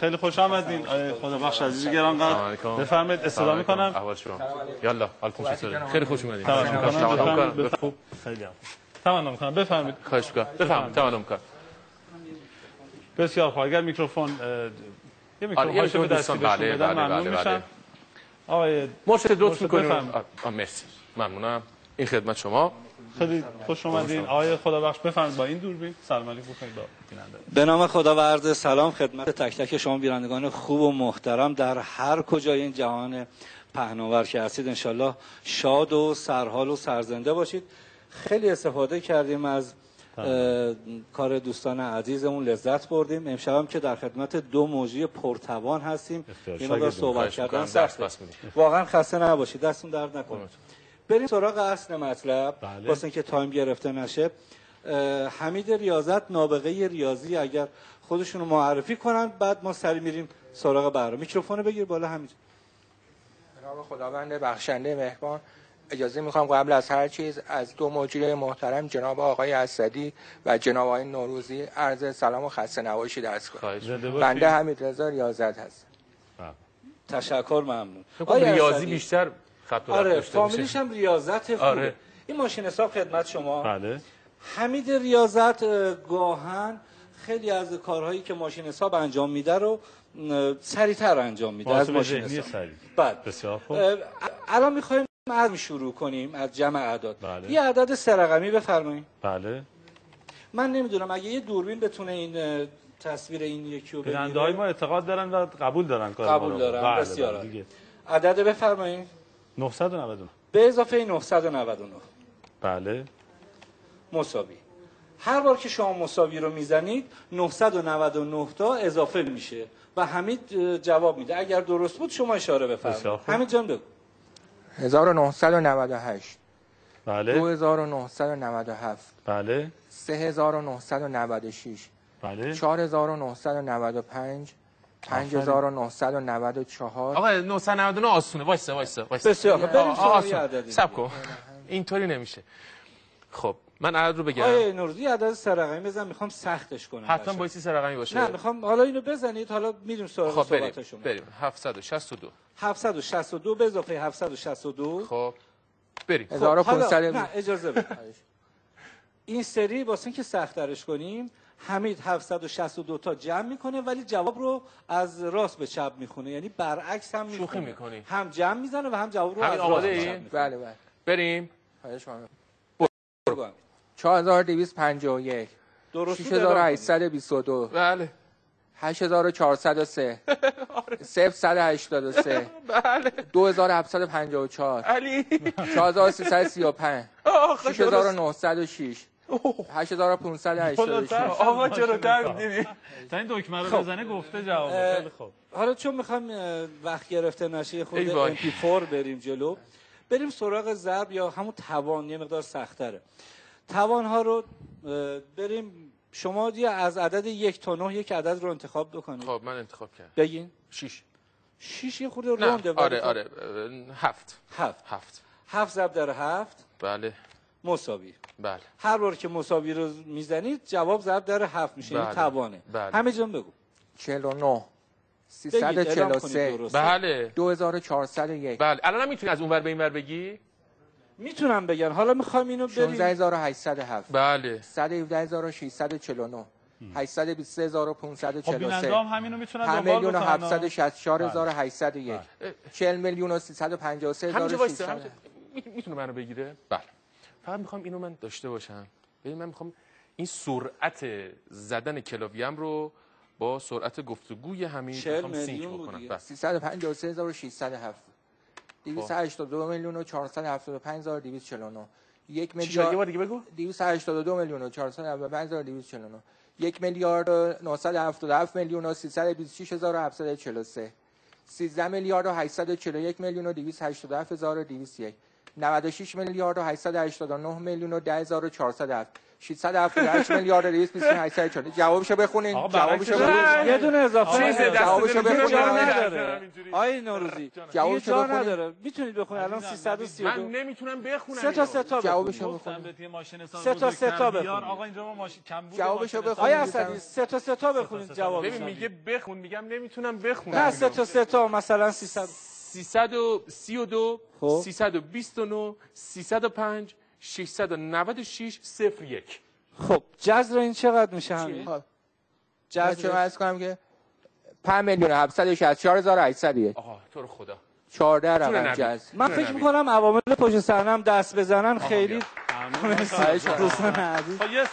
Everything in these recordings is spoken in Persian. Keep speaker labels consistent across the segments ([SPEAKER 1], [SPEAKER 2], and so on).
[SPEAKER 1] خیلی خوش آمدین. خدا بخش عزیز گرانقدر. بفرمایید استفاده می‌کنم.
[SPEAKER 2] احوال شما؟ یالا حالتون چطوره؟ خیلی خوش اومدید.
[SPEAKER 1] خوب. خیلی تمام می‌کنم. بفرمایید.
[SPEAKER 2] خواهش می‌کنم. بفرمایید. تمام می‌کنم.
[SPEAKER 1] بسیار خوب. اگر میکروفون یه میکروفون به دستتون بدن ممنون میشم. آقای
[SPEAKER 2] مرشد لطف می‌کنید. مرسی. ممنونم. این خدمت شما.
[SPEAKER 1] خیلی خوش اومدین. آقای خدابخش بفرمایید با این دوربین سلام علیکم کنید با بیننده.
[SPEAKER 3] به نام خدا و عرض سلام خدمت تک تک شما بینندگان خوب و محترم در هر کجای این جهان پهناور که هستید. انشالله شاد و سرحال و سرزنده باشید. خیلی استفاده کردیم از کار دوستان عزیزمون، لذت بردیم. امشب هم که در خدمت دو موجی پرتوان هستیم این مقدار صحبت کردن سخته. واقعا خسته نباشید، دستون درد نکنه. بریم سراغ اصل مطلب واسه اینکه تایم گرفته نشه. حمید ریاضت نابغه ریاضی اگر خودشونو معرفی کنن بعد ما سری میریم سراغ برنامه. میکروفونو بگیر بالا حمید.
[SPEAKER 4] به نام خداوند بخشنده مهربان اجازه میخوام قبل از هر چیز از دو مجری محترم جناب آقای اسدی و جناب آقای نوروزی عرض سلام و خسته نباشی درس کنم. بنده حمید رضا ریاضت هستم.
[SPEAKER 3] تشکر، ممنون.
[SPEAKER 2] ریاضی بیشتر خط و
[SPEAKER 3] آره فامیلیش هم ریاضت خوبه.
[SPEAKER 2] آره.
[SPEAKER 3] این ماشین حساب خدمت شما.
[SPEAKER 1] بله.
[SPEAKER 3] حمید ریاضت گاهن خیلی از کارهایی که ماشین حساب انجام میده رو سریعتر انجام میده از ماشین حساب. بعد
[SPEAKER 1] بسیار خوب.
[SPEAKER 3] الان میخوایم از شروع کنیم از جمع اعداد.
[SPEAKER 1] بله.
[SPEAKER 3] یه عدد سه رقمی بفرمایید.
[SPEAKER 1] بله.
[SPEAKER 3] من نمیدونم اگه یه دوربین بتونه این تصویر این یکی رو بگیره.
[SPEAKER 1] بیننده‌های ما اعتقاد دارن و قبول دارن کارو.
[SPEAKER 3] قبول دارن. بسیار. عدد بفرمایید.
[SPEAKER 1] 999
[SPEAKER 3] به اضافه 999.
[SPEAKER 1] بله.
[SPEAKER 3] مساوی. هر بار که شما مساوی رو میزنید 999 تا اضافه میشه و حمید جواب میده. اگر درست بود شما اشاره بفرمایید. حمید جان بگو.
[SPEAKER 4] 1998.
[SPEAKER 1] بله.
[SPEAKER 4] 2997.
[SPEAKER 1] بله.
[SPEAKER 4] 3996.
[SPEAKER 1] بله.
[SPEAKER 4] 4995. 5994.
[SPEAKER 2] آقا 999 آسونه. وایسا.
[SPEAKER 3] بسیار خوب. بریم سراغ عددی.
[SPEAKER 2] صبر کن. اینطوری نمیشه. خب من عدد رو بگم.
[SPEAKER 3] آقای نوروزی عدد سه رقمی بزن، میخوام سختش کنم.
[SPEAKER 2] حتما باید سه رقمی باشه.
[SPEAKER 3] نه میخوام حالا اینو بزنید، حالا میریم سراغ صحبتشون.
[SPEAKER 2] بریم. 762.
[SPEAKER 3] 762 به اضافه 762.
[SPEAKER 2] خب بریم.
[SPEAKER 4] 1500.
[SPEAKER 3] نه اجازه بده. این سری واسه اینکه سخت ترش کنیم حمید 762 تا جمع میکنه ولی جواب رو از راست به چپ میخونه، یعنی برعکس هم
[SPEAKER 2] شوخی میکنی.
[SPEAKER 3] هم جمع میزنه و هم جواب رو از راست به چپ میخونه.
[SPEAKER 4] بله.
[SPEAKER 2] بریم.
[SPEAKER 4] خواهش می‌کنم. 4251.
[SPEAKER 3] درست.
[SPEAKER 4] 6822.
[SPEAKER 2] بله.
[SPEAKER 4] 8403. 0183.
[SPEAKER 2] بله.
[SPEAKER 4] 2754.
[SPEAKER 2] علی.
[SPEAKER 4] 4335. 6906. 8586.
[SPEAKER 2] آقا چرا کردی؟
[SPEAKER 1] تا این دکمه رو بزنه گفته جواب. خیلی خوب.
[SPEAKER 3] حالا چون میخوام وقت گرفته نشه خود MP4 بریم جلو، بریم سراغ ضرب یا همون توان. یه مقدار سخت‌تره. توان ها رو بریم. شما از عدد 1 تا 9 یک عدد رو انتخاب بکنید.
[SPEAKER 2] خب من انتخاب کردم.
[SPEAKER 3] بگین.
[SPEAKER 2] 6.
[SPEAKER 3] 6 یه خورده رونده.
[SPEAKER 2] آره 7.
[SPEAKER 3] 7 ضرب در 7.
[SPEAKER 2] بله.
[SPEAKER 3] مساوی.
[SPEAKER 2] بله.
[SPEAKER 3] هر بار که مساوی رو میزنید جواب ضرب در 7 میشه. این توانه. همه جان بگو.
[SPEAKER 4] 49. 343.
[SPEAKER 2] بله.
[SPEAKER 4] 2401.
[SPEAKER 2] بله. الان هم میتونی از اونور به اینور بگی؟
[SPEAKER 3] میتونم بگن. حالا میخوام اینو بریم.
[SPEAKER 4] 16807.
[SPEAKER 2] بله.
[SPEAKER 4] 110649. 823543.
[SPEAKER 1] خب بیننده هم همینو میتونن دنبال بکنن.
[SPEAKER 4] 7,764,801. 40,353,600.
[SPEAKER 2] میتونه منو بگیره؟ بله. فقط میخوام اینو من داشته باشم. ببین من میخوام این سرعت زدن کلاویه‌ام رو با سرعت گفتگوی حمید میخوام سینک بکنم.
[SPEAKER 4] 353,607. 282,475,249. 1 میلیارد.
[SPEAKER 2] یه بار دیگه بگو.
[SPEAKER 4] 282,475,249. 1,977,326,743. 13,841,287,201. 96,889,10407. 678 میلیارد 22840. جوابشو بخونین. جوابشو
[SPEAKER 3] بخونین. یه دونه اضافه.
[SPEAKER 4] جوابشو بخونین.
[SPEAKER 3] نداره. آقای نوروزی. جوابشو نداره. میتونید بخونید الان 332.
[SPEAKER 2] من نمیتونم بخونم.
[SPEAKER 3] سه تا
[SPEAKER 4] جوابشو بخونید.
[SPEAKER 3] سه تا بخونید.
[SPEAKER 1] آقا اینجا ما ماشین کم بود.
[SPEAKER 4] جوابشو بخونید.
[SPEAKER 3] آقای اسدی سه تا بخونید جواب.
[SPEAKER 2] ببین میگه بخون، میگم نمیتونم بخونم.
[SPEAKER 3] نه سه تا مثلا
[SPEAKER 2] 332 329 305 696 01.
[SPEAKER 3] خب جذر این چقدر میشه همین؟
[SPEAKER 4] جذر عرض کنم که 5,764,801.
[SPEAKER 2] آقا تو رو خدا
[SPEAKER 4] 14 رقم جذر.
[SPEAKER 3] من فکر میکنم عوامل پشت سرنم دست بزنن خیلی دوستان عزیز.
[SPEAKER 1] یه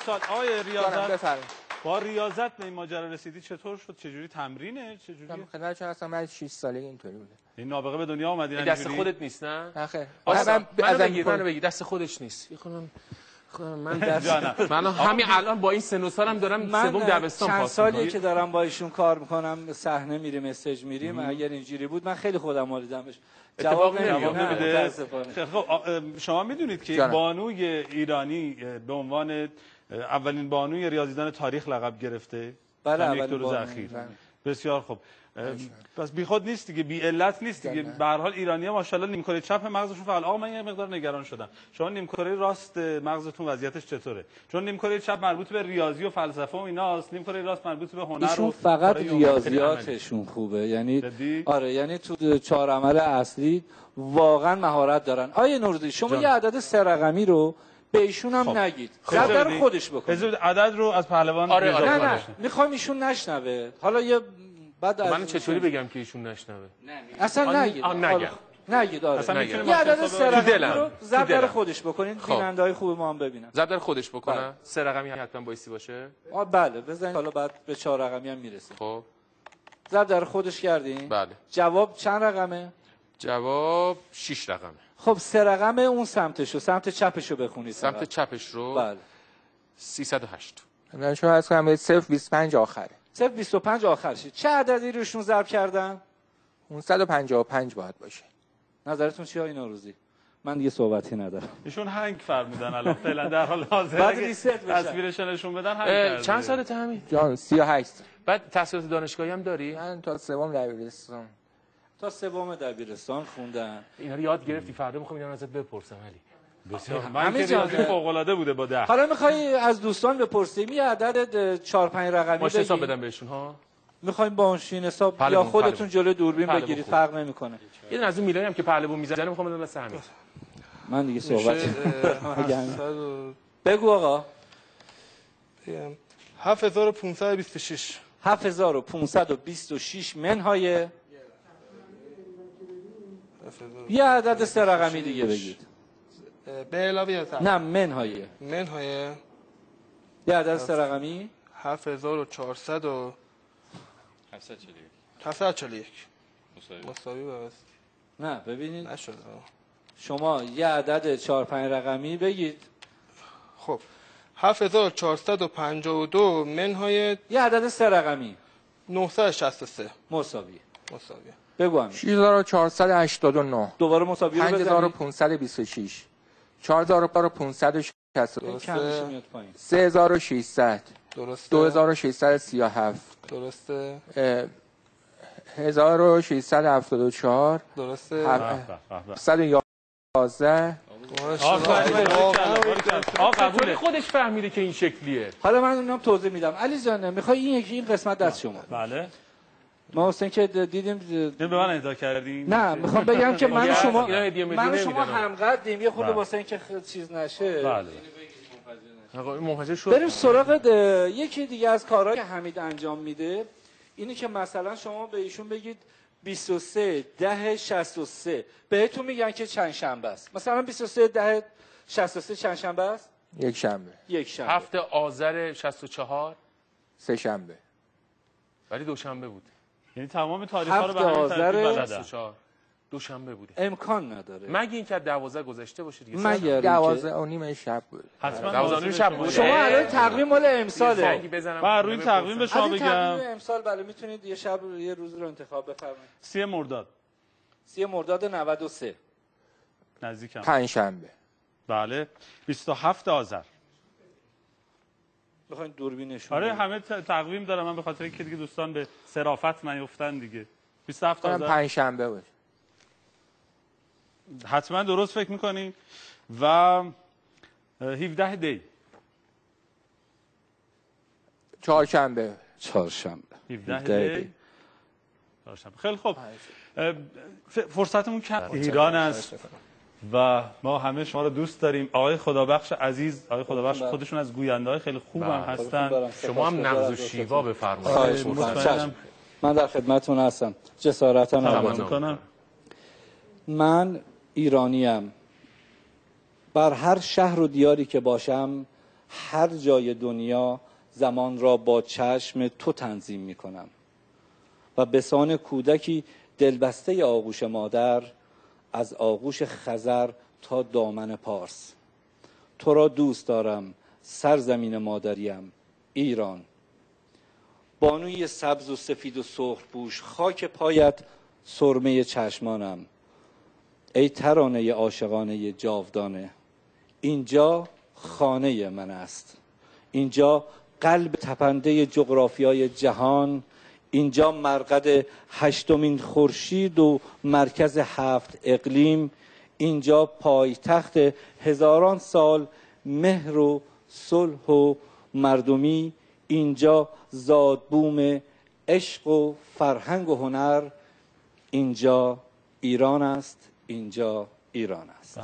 [SPEAKER 1] سوال آقای ریاضت با ریاضت به این ماجرا رسیدی چطور شد؟ چجوری تمرینه؟ چجوری؟
[SPEAKER 4] خدمتتون هستم. من 6 سالگی اینطوری بوده.
[SPEAKER 1] این نابغه به دنیا اومدی
[SPEAKER 2] این دست خودت نیست نه؟
[SPEAKER 4] نه خیر.
[SPEAKER 2] منو بگی دست خودش نیست. من همین الان با این سن و سالم دارم سوم دبستان پاس.
[SPEAKER 3] چند سالیه که دارم با ایشون کار میکنم، صحنه میریم، استیج میریم. اگر اینجوری بود من خیلی خودم مالیدمش. جواب نمیده.
[SPEAKER 1] خب شما میدونید که بانوی ایرانی به عنوان اولین بانوی ریاضیدان تاریخ لقب گرفته؟
[SPEAKER 3] بله
[SPEAKER 1] یک دو روز اخیر. بسیار خوب. پس بیخود نیست دیگه، بی علت نیست دیگه. به هر حال ایرانی‌ها ماشاءالله نیمکره چپ مغزشون فعال. آقا من یه مقدار نگران شدم. شما نیمکره راست مغزتون وضعیتش چطوره؟ چون نیمکره چپ مربوط به ریاضی و فلسفه و ایناست، نیمکره راست مربوط به هنر.
[SPEAKER 3] ایشون فقط ریاضیاتشون خوبه. یعنی آره، یعنی تو 4 عمل اصلی واقعا مهارت دارن. آیه نوروزی شما یه عدد 3 رقمی رو به ایشون هم نگید. ضرر خودش بکنه.
[SPEAKER 1] عدد رو از پهلوان
[SPEAKER 3] نه میخوام ایشون نشنوه. حالا یه بعد
[SPEAKER 2] من چطوری بگم که ایشون نشنوه؟
[SPEAKER 3] اصلا نگید. نگید. آره. یه عدد 3 رقمی رو ضرر خودش بکنین. بیننده‌های خوب ما هم ببینن.
[SPEAKER 2] ضرر خودش بکنه. 3 رقمی حتما بایستی باشه.
[SPEAKER 3] بله بزنید. حالا بعد به 4 رقمی هم میرسه.
[SPEAKER 2] خب
[SPEAKER 3] ضرر خودش کردین؟
[SPEAKER 2] بله.
[SPEAKER 3] جواب چند رقمه؟
[SPEAKER 2] جواب 6 رقمه.
[SPEAKER 3] خب 3 رقمه اون سمتشو، سمت چپشو بخونید.
[SPEAKER 2] سمت چپش رو.
[SPEAKER 3] بله.
[SPEAKER 2] 308.
[SPEAKER 4] من شما عرض کنم 025 آخره.
[SPEAKER 3] 025 آخرشه. چه عددی روشون ضرب کردن؟
[SPEAKER 4] اون 155 باید باشه.
[SPEAKER 3] نظرتون چیه آقای نوروزی؟ من دیگه صحبتی ندارم.
[SPEAKER 1] ایشون هنگ فرمودن الان فعلا در حال حاضر.
[SPEAKER 3] بعد ریست بشه.
[SPEAKER 1] تصویرش نشون بدن هنگ.
[SPEAKER 2] چند سالته همین؟
[SPEAKER 4] جان 38.
[SPEAKER 2] بعد تحصیلات دانشگاهی هم داری؟
[SPEAKER 4] من تا سوم دبیرستان.
[SPEAKER 3] تا سوم دبیرستان خوندن.
[SPEAKER 2] اینا رو یاد گرفتی؟ فردا میخوام اینا ازت بپرسم علی.
[SPEAKER 1] بسیار. من که ریاضی فوق العاده بوده با 10.
[SPEAKER 3] حالا میخوای از دوستان بپرسیم یه عدد 4 5 رقمی
[SPEAKER 2] بگید. حساب بدم بهشون ها.
[SPEAKER 3] میخوایم با ماشین حساب یا خودتون جلوی دوربین بگیرید، فرق نمیکنه.
[SPEAKER 2] یه دونه از اون میلایی هم که پهلوون میزنه میخوام بدم واسه همین.
[SPEAKER 3] من دیگه صحبت بگو آقا.
[SPEAKER 5] 7526.
[SPEAKER 3] 7526 منهای یه عدد 3 رقمی دیگه بگید.
[SPEAKER 5] به علاوه
[SPEAKER 3] نه منهای یه عدد 3 رقمی
[SPEAKER 5] 7400 و 741 مساوی به
[SPEAKER 3] نه ببینید
[SPEAKER 5] نشد.
[SPEAKER 3] شما یه عدد 4 5 رقمی بگید.
[SPEAKER 5] خب 7452 منهای
[SPEAKER 3] یه عدد 3 رقمی
[SPEAKER 5] 963
[SPEAKER 3] مساوی.
[SPEAKER 5] بگو
[SPEAKER 3] همین
[SPEAKER 4] 6489
[SPEAKER 3] دوباره مساوی رو بزنید.
[SPEAKER 4] 5526 4560 3600 2637
[SPEAKER 5] درسته
[SPEAKER 4] 1674
[SPEAKER 5] درسته
[SPEAKER 4] 111
[SPEAKER 2] قبول خودش فهمیده که این شکلیه.
[SPEAKER 3] حالا من اونم توضیح میدم. علی جان میخوای این قسمت دست شما.
[SPEAKER 1] بله.
[SPEAKER 3] ما حسین که دیدیم
[SPEAKER 1] به من اهدا کردین.
[SPEAKER 3] نه میخوام بگم که من شما همقدریم یه خود واسه اینکه چیز نشه.
[SPEAKER 1] بله.
[SPEAKER 2] آقا منفجر شد.
[SPEAKER 3] بریم سراغ یکی دیگه از کارهایی که حمید انجام میده. اینی که مثلا شما به ایشون بگید 23 10 63 بهتون میگن که چند شنبه است. مثلا 23 10 63 چند شنبه است؟
[SPEAKER 4] یک شنبه.
[SPEAKER 2] 7 آذر 64
[SPEAKER 4] سه شنبه.
[SPEAKER 2] ولی دوشنبه بود.
[SPEAKER 1] یعنی تمام تاریخ‌ها رو به همین ترتیب بلدن.
[SPEAKER 2] دوشنبه بوده.
[SPEAKER 3] امکان نداره.
[SPEAKER 2] مگه اینکه 12 گذشته باشه دیگه.
[SPEAKER 3] مگر
[SPEAKER 4] 12:30 شب بود.
[SPEAKER 2] حتما 12:30 شب بود.
[SPEAKER 3] شما الان تقویم مال امساله.
[SPEAKER 1] من روی تقویم به شما بگم.
[SPEAKER 3] تقویم امسال بله میتونید یه شب یه روز رو انتخاب بفرمایید.
[SPEAKER 1] 30 مرداد.
[SPEAKER 3] 30 مرداد 93.
[SPEAKER 1] نزدیکم.
[SPEAKER 4] پنج شنبه.
[SPEAKER 1] بله. 27 آذر.
[SPEAKER 3] بخواید دوربینشون.
[SPEAKER 1] آره همه تقویم دارم من به خاطر اینکه دیگه دوستان به صرافت نیفتن دیگه. 27 آذر
[SPEAKER 4] پنج شنبه بود.
[SPEAKER 1] حتما درست فکر میکنین. و 17 دی
[SPEAKER 3] چهارشنبه
[SPEAKER 1] 17 دی چهارشنبه. خیلی خوب، فرصتمون کم ایران است و ما همه شما رو دوست داریم. آقای خدابخش عزیز، آقای خدابخش خودشون از گوینده‌های خیلی خوب هم هستن.
[SPEAKER 2] شما هم نغز و شیوا بفرمایید.
[SPEAKER 3] من در خدمتتون هستم. جسارتاً
[SPEAKER 1] تمام می‌کنم.
[SPEAKER 3] من ایرانیم. بر هر شهر و دیاری که باشم، هر جای دنیا زمان را با چشم تو تنظیم می‌کنم و به سان کودکی دلبسته آغوش مادر، از آغوش خزر تا دامن پارس. تو را دوست دارم سرزمین مادریم ایران. بانوی سبز و سفید و سرخپوش، خاک پایت سرمه چشمانم. ای ترانه عاشقانه جاودانه، اینجا خانه من است. اینجا قلب تپنده جغرافیای جهان، اینجا مرقد 8مین خورشید و مرکز 7 اقلیم، اینجا پایتخت هزاران سال مهر و صلح و مردمی، اینجا زادبوم عشق و فرهنگ و هنر. اینجا ایران است، اینجا ایران است.